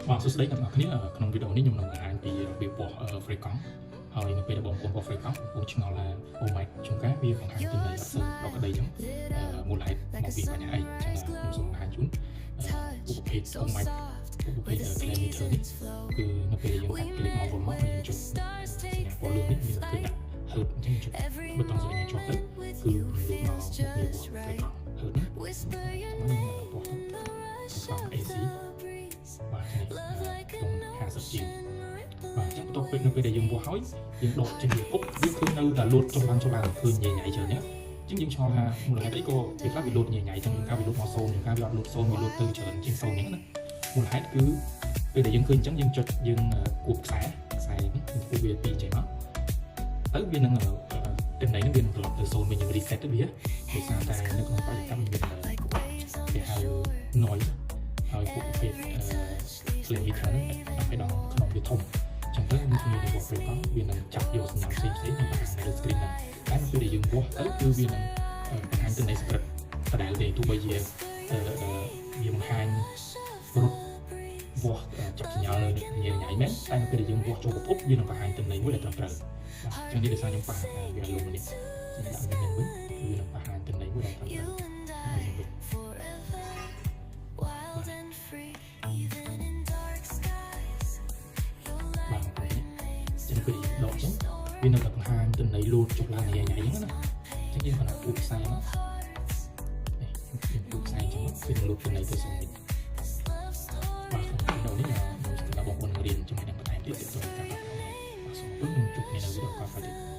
Wow, số đấy là cáiក្នុងវីដេអូនេះខ្ញុំនឹងបង្ហាញពីរបៀបវាស់ frame កង់ហើយនៅពេលដែលបងប្អូនវាស់ frame កង់បងឆ្ងល់ថាអូម៉ែជួនកាលវាបង្ហាញទិន្នន័យអត់សូវប្រក្រតីចឹងមូលហេតុមកពីបញ្ហាអីចឹងខ្ញុំសូមបង្ហាញជូនឧបភេទអូម៉ែឧបភេទ kilometer នេះគឺនៅពេលយើងអាច click មកវិញមកយើងចុចសញ្ញាពណ៌លឿងនេះមានឃើញថា hertz អញ្ចឹងចុចប៊ូតុងសញ្ញាជាប់ទៅគឺលូតមកវាវាស់ frame កង់ hertz នេះខ្ញុំបោះទៅកង់ AC បាទនេះក្នុង50 G បាទចឹងបន្ទាប់ពីនៅពេលដែលយើងវាស់ហើយយើងដកចេញពីពុកវាឃើញនៅតែលូតចុះឡើងឃើញញ៉ៃញ៉ៃច្រើនហ្នឹងអញ្ចឹងយើងឆ្ងល់ថាមូលហេតុអីក៏វាខ្លះវាលូតញ៉ៃញ៉ៃចឹងកាលវាលូតមក0យើងកាលវាអត់លូត0វាលូតទៅច្រើនជាង0ហ្នឹងណាមូលហេតុគឺពេលដែលយើងឃើញអញ្ចឹងយើងចុចយើងគូបខ្សែនេះគូបវាពីចេញមកទៅវានឹងទិន្នន័យហ្នឹងវានឹងត្រឡប់ទៅ0វិញយើង reset ទៅវាដោយសារតែនៅក្នុងបរិយាកាសមានគេហៅ noise ហើយពួកប្រភេទkilometer ហ្នឹងឲ្យដល់ក្នុងវាធំចឹងទៅវាមានរបប frame កង់វានឹងចាប់យកសញ្ញាផ្សេងៗទៅបង្ហាញនៅលើ screen ហ្នឹងតែពេលដែលយើងវាស់ទៅគឺវានឹងបង្ហាញទិន្នន័យ script ដដែលទេទោះបីជាវាបង្ហាញរត់វាស់ចាប់សញ្ញាញ៉ៃមែនតែពេលដែលយើងវាស់ចូលប្រភពវានឹងបង្ហាញទិន្នន័យមួយដែលត្រឹមត្រូវបាទចឹងនេះដោយសារខ្ញុំប៉ះវាលុបនេះខ្ញុំដាក់វានឹងវិញវានឹងបង្ហាញទិន្នន័យមួយដែលត្រឹមត្រូវពេលដកចឹងវានៅតែបង្ហាញទិន្នន័យលូតចុះឡើងញ៉ៃញ៉ៃហ្នឹងណាចឹងយើងគាត់ពូខ្សែមកនេះយើងពូខ្សែចឹងវានឹងលូតទិន្នន័យទៅស្រួលបាទក្នុងវីដេអូនេះខ្ញុំស្គាល់បងប្អូនរៀនជាមួយនឹងបន្ថែមទៀតទៅតាមបាទសូមអរគុណខ្ញុំជួបគ្នានៅវីដេអូក្រោយទៀត